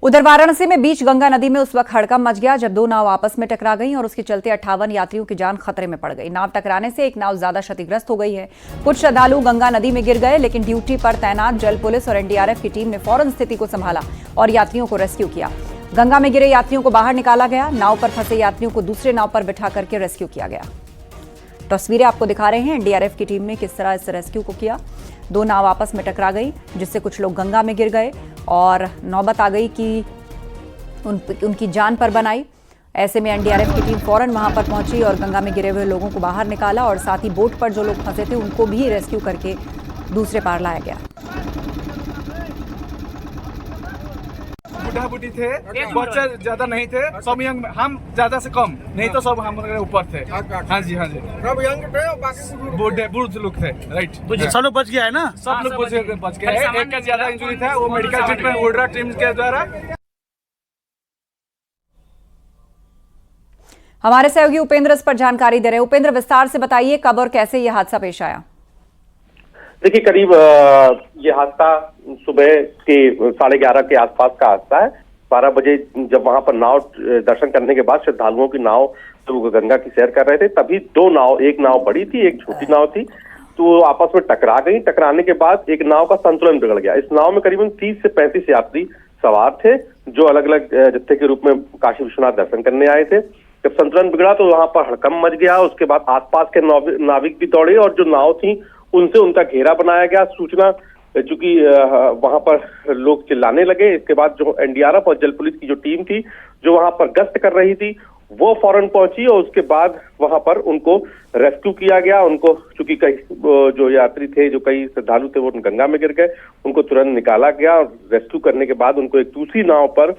उधर वाराणसी में बीच गंगा नदी में उस वक्त हड़कंप मच गया जब दो नाव आपस में टकरा गईं और उसके चलते 58 यात्रियों की जान खतरे में पड़ गई। नाव टकराने से एक नाव ज्यादा क्षतिग्रस्त हो गई है। कुछ श्रद्धालु गंगा नदी में गिर गए, लेकिन ड्यूटी पर तैनात जल पुलिस और एनडीआरएफ की टीम ने फौरन स्थिति को संभाला और यात्रियों को रेस्क्यू किया। गंगा में गिरे यात्रियों को बाहर निकाला गया। नाव पर फंसे यात्रियों को दूसरे नाव पर बिठा करके रेस्क्यू किया गया। तस्वीरें आपको दिखा रहे हैं एनडीआरएफ की टीम ने किस तरह इस रेस्क्यू को किया। दो नाव आपस में टकरा गई जिससे कुछ लोग गंगा में गिर गए और नौबत आ गई कि उनकी जान पर बनाई। ऐसे में एनडीआरएफ की टीम फौरन वहां पर पहुंची और गंगा में गिरे हुए लोगों को बाहर निकाला और साथ ही बोट पर जो लोग फंसे थे उनको भी रेस्क्यू करके दूसरे पार लाया गया। बुढ़ा बुढ़ी थे, बच्चे ज्यादा नहीं थे, सब यंग, हम ज्यादा से कम नहीं तो सब हमारे ऊपर थे। हाँ जी सब यंग थे और बाकी बूढ़े लोग थे। राइट, तो सब लोग बच गया है ना? सब लोग बच गए। एक का ज्यादा इंजरी था, वो मेडिकल ट्रीटमेंट ओड्रा टीम के द्वारा। हमारे सहयोगी उपेंद्र इस पर जानकारी दे रहे हैं। उपेंद्र, विस्तार से बताइए कब और कैसे ये हादसा पेश आया। देखिए, करीब ये हादसा सुबह के 11:30 के आसपास का हादसा है। 12 बजे जब वहां पर नाव दर्शन करने के बाद श्रद्धालुओं की नाव तो गंगा की सैर कर रहे थे, तभी दो नाव, एक नाव बड़ी थी, एक छोटी नाव थी, तो आपस में टकरा गई। टकराने के बाद एक नाव का संतुलन बिगड़ गया। इस नाव में करीबन 30 से 35 यात्री सवार थे जो अलग अलग जत्थे के रूप में काशी विश्वनाथ दर्शन करने आए थे। जब संतुलन बिगड़ा तो वहां पर हड़कंप मच गया। उसके बाद आसपास के नाविक भी दौड़े और जो नाव थी उनसे उनका घेरा बनाया गया। सूचना चूंकि वहां पर लोग चिल्लाने लगे। इसके बाद जो एनडीआरएफ और जल पुलिस की जो टीम थी जो वहां पर गश्त कर रही थी वो फौरन पहुंची और उसके बाद वहां पर उनको रेस्क्यू किया गया। उनको चूंकि कई जो यात्री थे, जो कई श्रद्धालु थे, वो गंगा में गिर गए, उनको तुरंत निकाला गया और रेस्क्यू करने के बाद उनको एक दूसरी नाव पर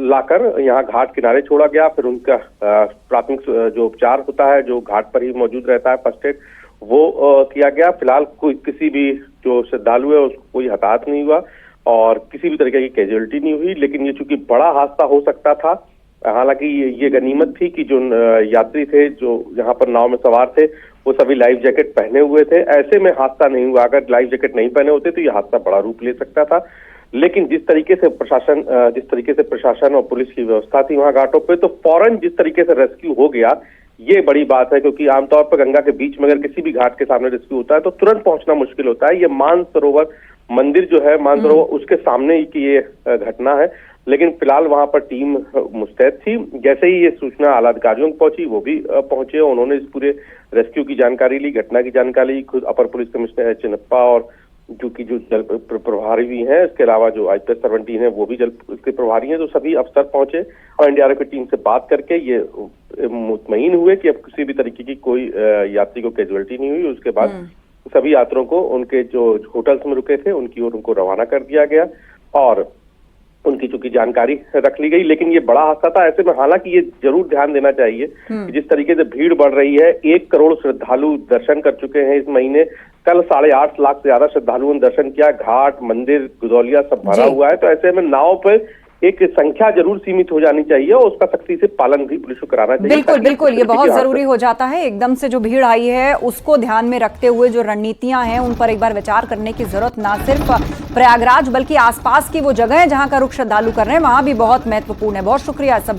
लाकर यहाँ घाट किनारे छोड़ा गया। फिर उनका प्राथमिक जो उपचार होता है, जो घाट पर ही मौजूद रहता है, फर्स्ट एड, वो किया गया। फिलहाल कोई किसी भी जो श्रद्धालु है उसको कोई हताहत नहीं हुआ और किसी भी तरीके की कैजुअलिटी नहीं हुई। लेकिन ये चूंकि बड़ा हादसा हो सकता था, हालांकि ये गनीमत थी कि जो यात्री थे जो यहाँ पर नाव में सवार थे वो सभी लाइफ जैकेट पहने हुए थे। ऐसे में हादसा नहीं हुआ। अगर लाइफ जैकेट नहीं पहने होते तो ये हादसा बड़ा रूप ले सकता था। लेकिन जिस तरीके से प्रशासन और पुलिस की व्यवस्था थी वहां घाटों पे, तो फौरन जिस तरीके से रेस्क्यू हो गया, ये बड़ी बात है। क्योंकि आमतौर पर गंगा के बीच में अगर किसी भी घाट के सामने रेस्क्यू होता है तो तुरंत पहुंचना मुश्किल होता है। ये मानसरोवर मंदिर जो है, मानसरोवर, उसके सामने की ये घटना है। लेकिन फिलहाल वहां पर टीम मुस्तैद थी। जैसे ही ये सूचना आला अधिकारियों को पहुंची, वो भी पहुंचे। उन्होंने इस पूरे रेस्क्यू की जानकारी ली, घटना की जानकारी ली। खुद अपर पुलिस कमिश्नर चिनप्पा और जो जल प्रभारी भी हैं, इसके अलावा जो IPS 17 है वो भी जल के प्रभारी हैं, तो सभी अफसर पहुंचे और एनडीआरएफ की टीम से बात करके ये मुतमईन हुए कि अब किसी भी तरीके की कोई यात्री को कैजुअलिटी नहीं हुई। उसके बाद सभी यात्रियों को उनके जो होटल्स में रुके थे उनकी ओर उनको रवाना कर दिया गया और उनकी चूंकि जानकारी रख ली गई। लेकिन ये बड़ा हादसा था। ऐसे में हालांकि ये जरूर ध्यान देना चाहिए कि जिस तरीके से भीड़ बढ़ रही है, 1 करोड़ श्रद्धालु दर्शन कर चुके हैं इस महीने। कल 8.5 लाख से ज्यादा श्रद्धालुओं ने दर्शन किया। घाट, मंदिर, गुदौलिया सब भरा हुआ है। तो ऐसे में नाव पर एक संख्या जरूर सीमित हो जानी चाहिए और उसका सख्ती से पालन भी पुलिस को कराना चाहिए। बिल्कुल बिल्कुल, ये बहुत जरूरी हो जाता है। एकदम से जो भीड़ आई है उसको ध्यान में रखते हुए जो रणनीतियां हैं उन पर एक बार विचार करने की जरूरत ना सिर्फ प्रयागराज बल्कि आसपास की वो जगह है जहां का रुख श्रद्धालु कर रहे हैं वहां भी बहुत महत्वपूर्ण है। बहुत शुक्रिया सब